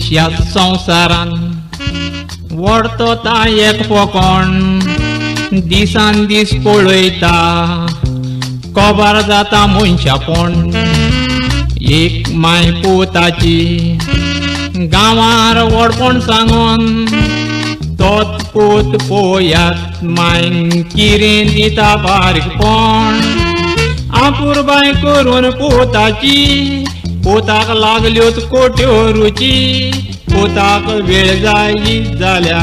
ह्या संवसारान वरतो ता एक पोकोण दिसान दीस पळयता कोबार जाता मनशापण एक माय पोताची गांवार वडपण सांगून तोच पोत पोयात माय किरें दिता बारीकपण आपुरबाय करून पोताची पोताक लागल्योच कोट्यो रुची पोताक वेळ जायी जाल्या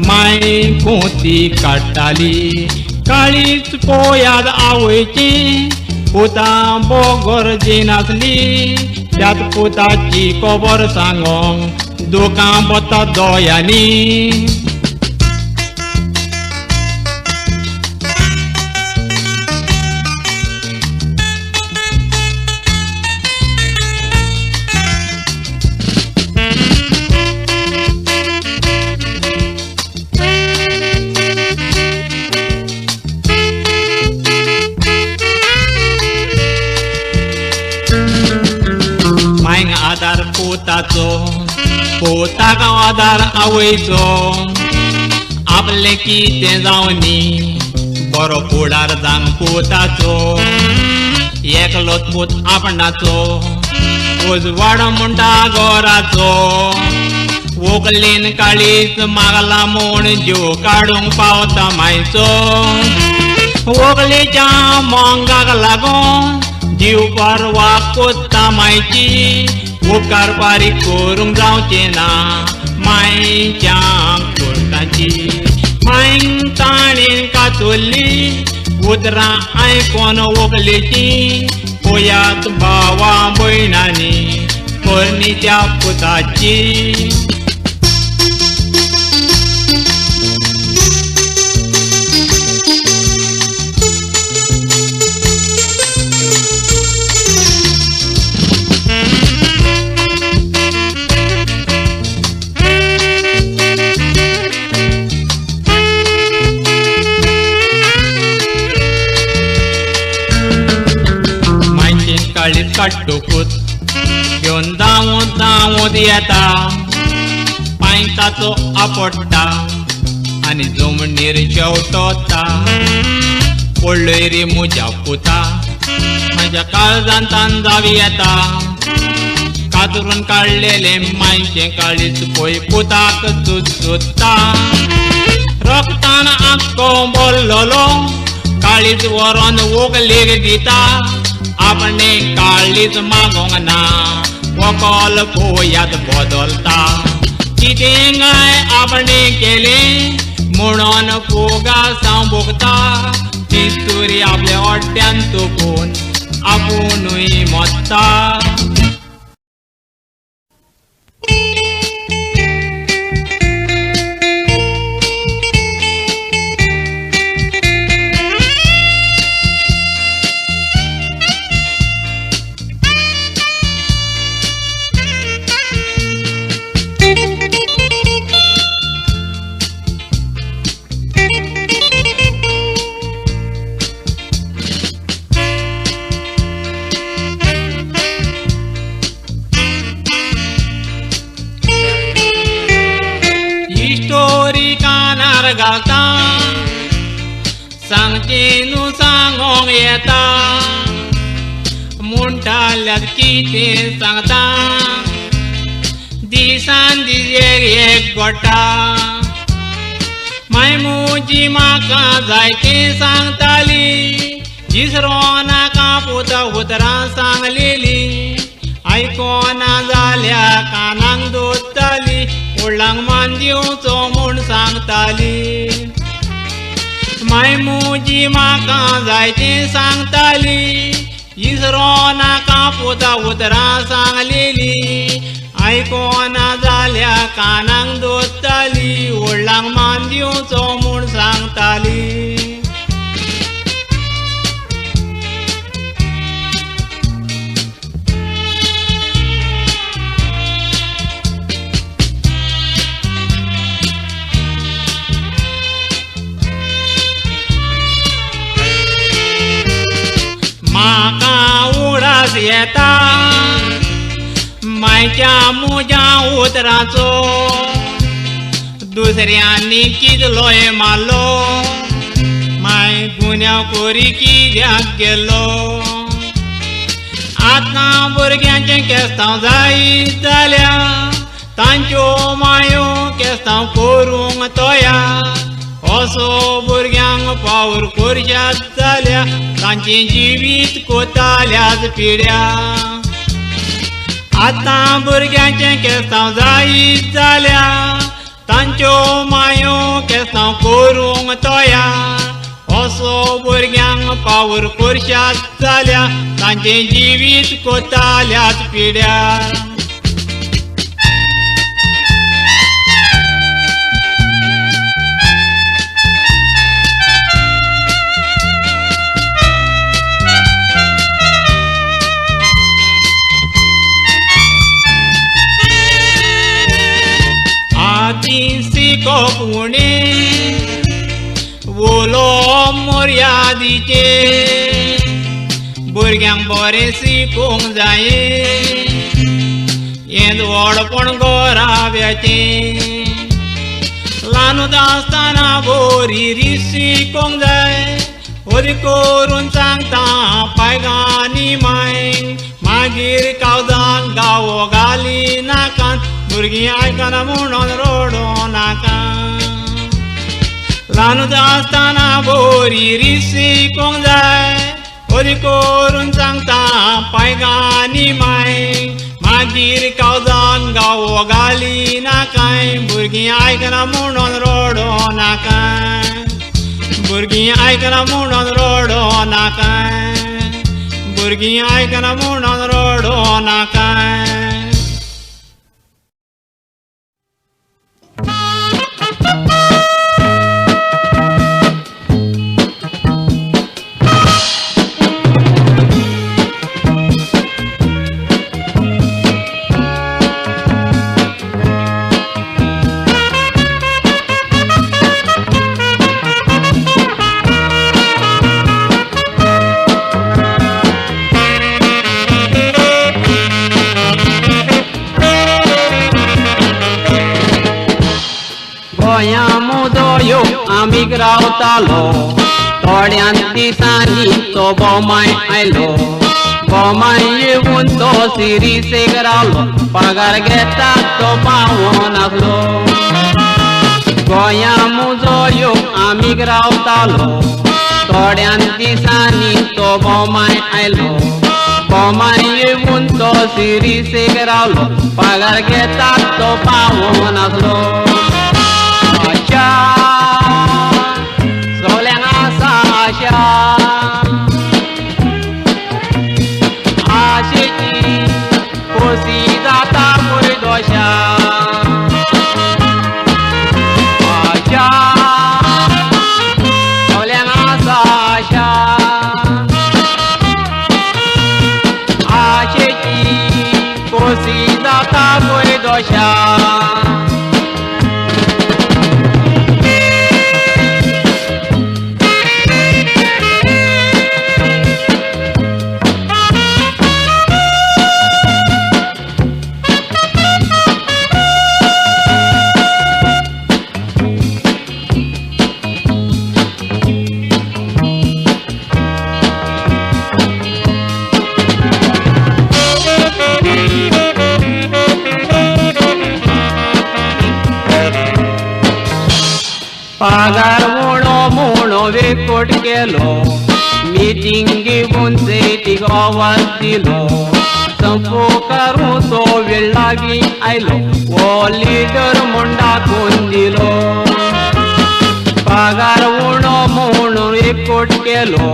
माय कोती काडटाली काळीच पोयाद आवयची पोता बोगर नासली त्यात पोताची खबर सांगोंक दोकां बता दोयांनी आदार पोताचो पोताक आदार आवयचो आपले कितें जावनी बरो फुडार जावंक पोताचो एकलोच पोत आपणाचो उजवाड म्हणटा घोराचो व्हंकलेन काळीच मागला म्हूण जीव काडूंक पावता मायचो व्हंकलेच्या मोंगाक लागून जीव परवा कोत्ता मायची उपकार बारीक करूंक जावचें ना मायच्या कोर्टाची मांयक ताणें कातुरली उतरां आयकोन व्हंकलेची पोयात भावा भयणांनी परणी त्या पुताची काळीच काडटोकूच घेवन धांवत येता पांयताचो आपडटा आनी जमनीर शेवटोता पडलोय रे म्हज्या पुता म्हाज्या काळजांत तान जावी येता कातरून काडलेले मायचें काळीच पळय पुताक चुचुत्ता रक्तान आख्खो भरलोलो काळीच व्हरोन व्हंकलेक दिता आपणे काळीच मागोंक ना वकोल पोयात बदलता कितें गाय आपणे केलें म्हणून फोगा साव भोगता ती सुरी आपल्या ओट्यान तोपून आपुणूय मोत्ता घालता सांगचें न्हू सांगोंक येता म्हणटाल्यार कितें सांगता दिसान दीस एक गोटा माय मोजी म्हाका जायतें सांगताली जिसरो नाका पोता उतरां सांगलेली आयकोना जाल्या कानाक दोत्ताली व्हडलांक मान दिवचो म्हूण सांगताली माय मोजी म्हाका जायतें सांगताली इसरो नाका पोता उतरां सांगलेली आयकोना जाल्या कानाक दोत्ताली व्हडलांक मान दिवचो म्हूण सांगताली म्हाका उडास येता मायच्या मुजा उतराचो दुसऱ्यांनी कितलोय मारलो माय गुन्या कोरी कित्याक गेलो आतां भुरग्यांचे केस्तांव जायत जाल्या तांच्यो मायो केस्तांव करूंक तोया असो भुरग्यांक पावर करशात जाल्या तांचें जिवीत कोताल्याच पिड्या आतां भुरग्यांचे केस्तांव जायत जाल्या तांच्यो मायो केस्तांव करूंक तोया असो भुरग्यांक पावर करशात जाल्या तांचें जिवीत कोताल्याच पिड्यार शिकोप उणे उलो मर्यादीचे भुरग्यांक बरें शिकोवंक जाये हें व्हडपण घोराव्याचें ल्हानूच आसतना बरी रीत शिकोवंक जाय ओदी करून सांगता पायगांनी माय मागीर कावजान गावो घाली नाकात भुरगीं आयकना म्हणून रडो नाका ल्हानूच आसतना बरी रीत शिकोवंक जाय ओदी करून सांगता पायगांनी माय मागीर कावजान गावो घाली नाकाय भुरगीं आयकना म्हणून रडो नाकाय भुरगीं आयकना म्हणून रडो नाकाय भुरगीं आयकना म्हणून रडो नाकाय आमीक रावतालो थोड्याच दिसांनी तो बोमाय आयलो बोमाय येवन तो सिरीसेक रावलो पगार घेता तो पावोन आसलो गोंया मुजो येवन आमीक रावतालो थोड्याच दिसांनी तो बोमाय आयलो बोमाय येवन तो सिरीसेक रावलो पगार घेता तो पावोन आसलो आशेची खोसी जाता मुर्दोशा आशा सगल्यांक आसा आशा आशेची खोसी जाता मुर्दोशा पगार म्हणो वेकोट केलो मिटींग घेवन सेतीक आवाज दिलो संपो करूं तो वेळ लागी आयलो वो लिडर म्हूण दाखोवन दिलो पगार म्हणो वेकोट केलो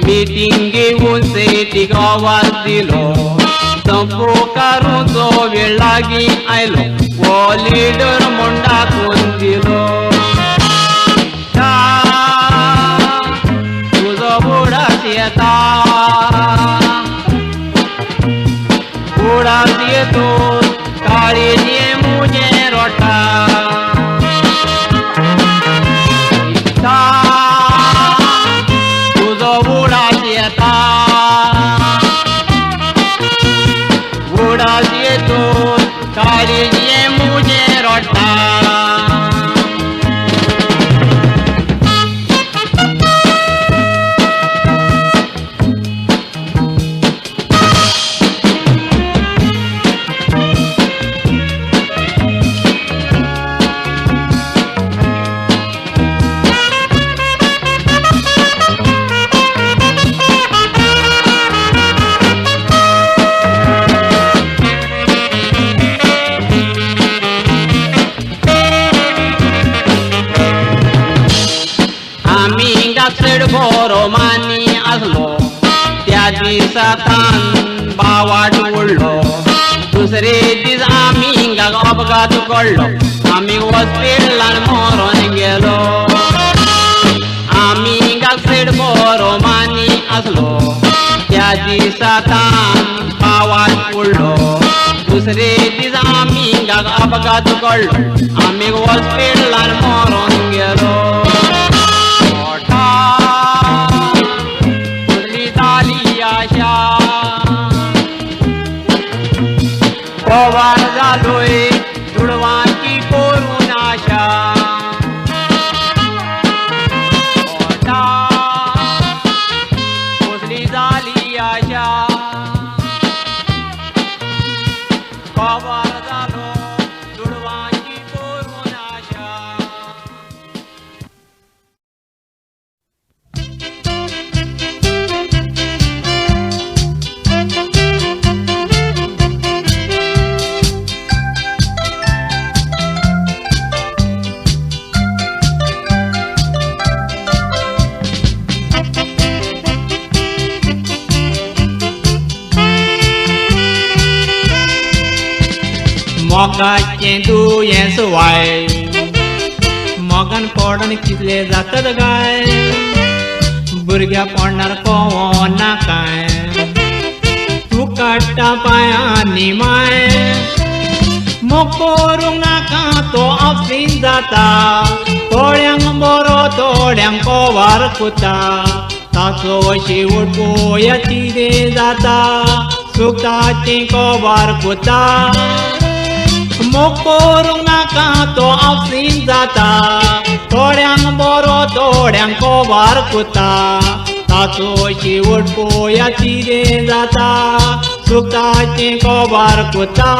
मिटींग घेवन सेतीक आवाज दिलो संपो करूं तो वेळ लागी आयलो वो लिडर म्हूण दाखोवन दिलो उडास येतो काळीचे मुझे रोटा तुझो उडास येता उडास येतो चड बरो मानी आसलो त्या दिसातान बावाट उडलो दुसरे दीस आमिंगाक अपघात घडलो आमी हॉस्पिटलान मरोन गेलो आमिंगाक चड बरो मानी आसलो त्या दिसातान बावाट उडलो दुसरे दीस आमिंगाक अपघात घडलो आमी हॉस्पिटलान मरोन गेलो पवार जालोय तुडवांची करून आशा कसली जाली आशा पवार जालो तुडवांची करून आशा मोगाचें दुयेंस वाय मोगान पडोन कितले जातात गाय भुरग्या पडणार कोवना काय तूं काडटा पांयांनी माय मोग करूंक नाका तो अफसीन जाता थोड्यांक बरो थोड्यांक कोवार कुता ताचो शेवट पळोवया कितें जाता सुताचें कोवार कुता मोग करूंक नाका तो अफसीन जाता थोड्यांक बरो थोड्यांक कोवार कुता ताचो शेवट पळोवया कितें जाता सुताचें कोवार कुता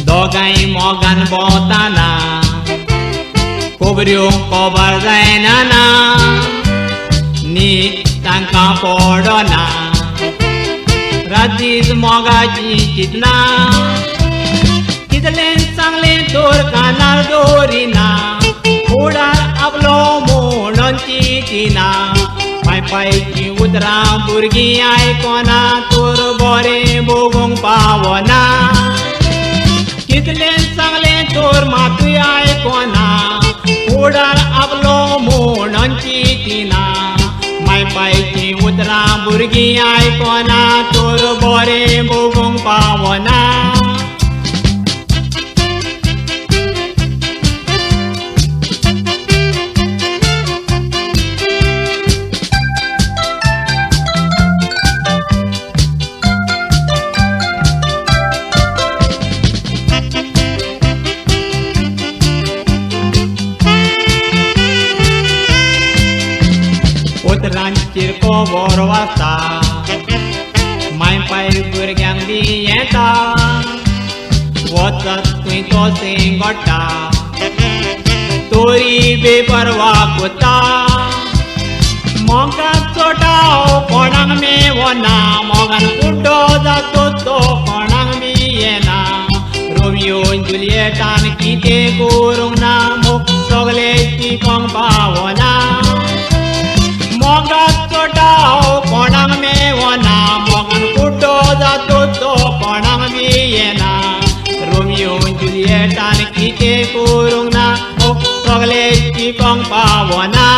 दोगांय मोगान भोंवताना खोबऱ्यो कोबार जायना ना नीट तांकां पडना रातीच मोगाची चिंतना कितलें चांगलें तोर कानार दवरिना फुडार आपलो म्हणून चिंतिना पांय पांयची उतरां भुरगीं आयकना तोर बरें भोगूंक पावना कितलें चांगलें तोर मातूय आयकना फुडार आपलो म्हणून चिंतिना माय पांयची उतरां भुरगीं आयकना तोर बरें भोगूंक पावना उतरांचेर कोवर वाचता माय पाय भुरग्यांक बी येता वचत थंय तो सेंगोडटा तोरी बेपरवा कोता मोगान चोटाव कोणाक मेवना मोगान कुड्डो जातो तो कोणाक बी येना रोमियो जुलियेटान कितें करूंक ना मोग सगलेची कोंक पावना मोगान चोटाव कोणाक मेवना मोगान कुड्डो जातो तो कोणाक बी येना रोमियो जुलियेटान कितें करूंक ना मोग सगलेची कोंक पावना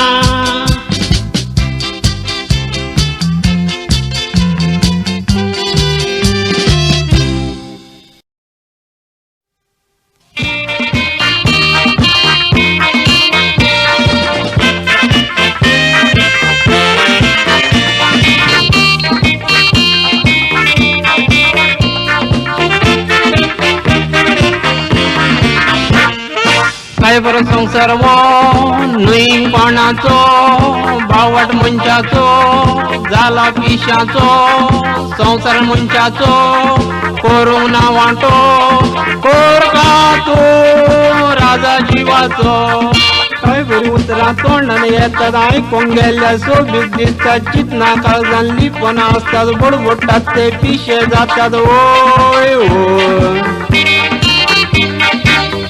काय बरो संसार वो नुईपणाचो बावट मनशाचो जाला पिशाचो संसार मनशाचो करूंक ना वांटो कोरका तू राजा जीवाचो काय बरी उतरां तोंडान येतात आयकूंक गेल्या सोबीत दिसता चितना काळजान लिपना आसतात बडबडटात ते पिशे जातात ओय ओय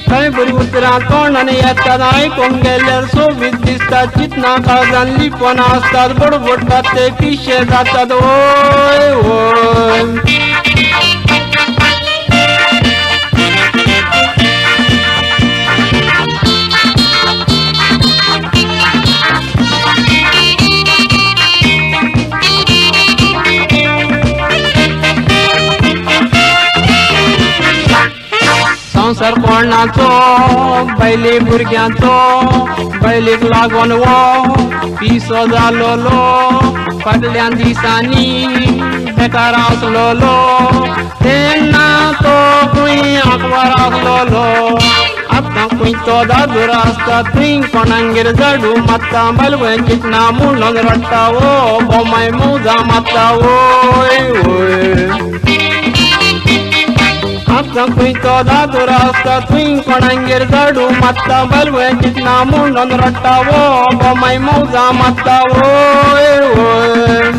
काय बरी उतरां तोंडान येतात आयकूंक गेल्यार सोबीत दिसता चितना काळजान लिपना आसतात बडबडटात ते पिशे जातात ओय ओय संसार कोणाचो बैली भुरग्यांचो बैलीक लागून वो पिसो जालोलो फाटल्या दिसांनी बेकार आसलोलो तेन्ना तो खंय आंकवार आसलोलो आतां खंय तो दादूर आसता थंय कोणांगेर झाडू मारता बालवय चितना म्हणून रडटा ओ बोमाय मौजा मारता ओय ओय आतां खंय तो दादूर आसता थंय कोणांगेर झाडू मारता बालवय चितना म्हणून रडटा ओ बोमाय मौजा मारता ओय ओय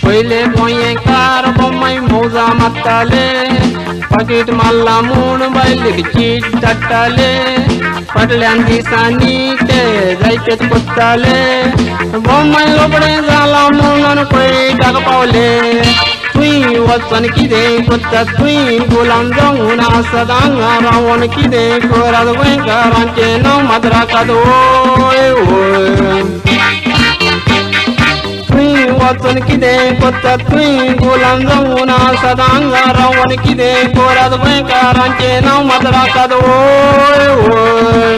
पहिले गोंयकार बोमाय मौजा मारताले पाकीट मारला म्हूण बायलेक चीट धाडटाले फाटल्या दिसांनी ते जायतेच कोत्ताले बोमाय लोबडे जाला म्हणून कोयटाक पावले तुई वचून कितें कोत्ता तुई गुलाम जावन आसत हांगा रावन कितें करात गोंयकारांचे नांव मात राखात ओय ओय वचून कितें कोत्ता तुई गुलाम जावन आसत हांगा रावन कितें करात गोंयकारांचे नांव मात राखात ओय ओय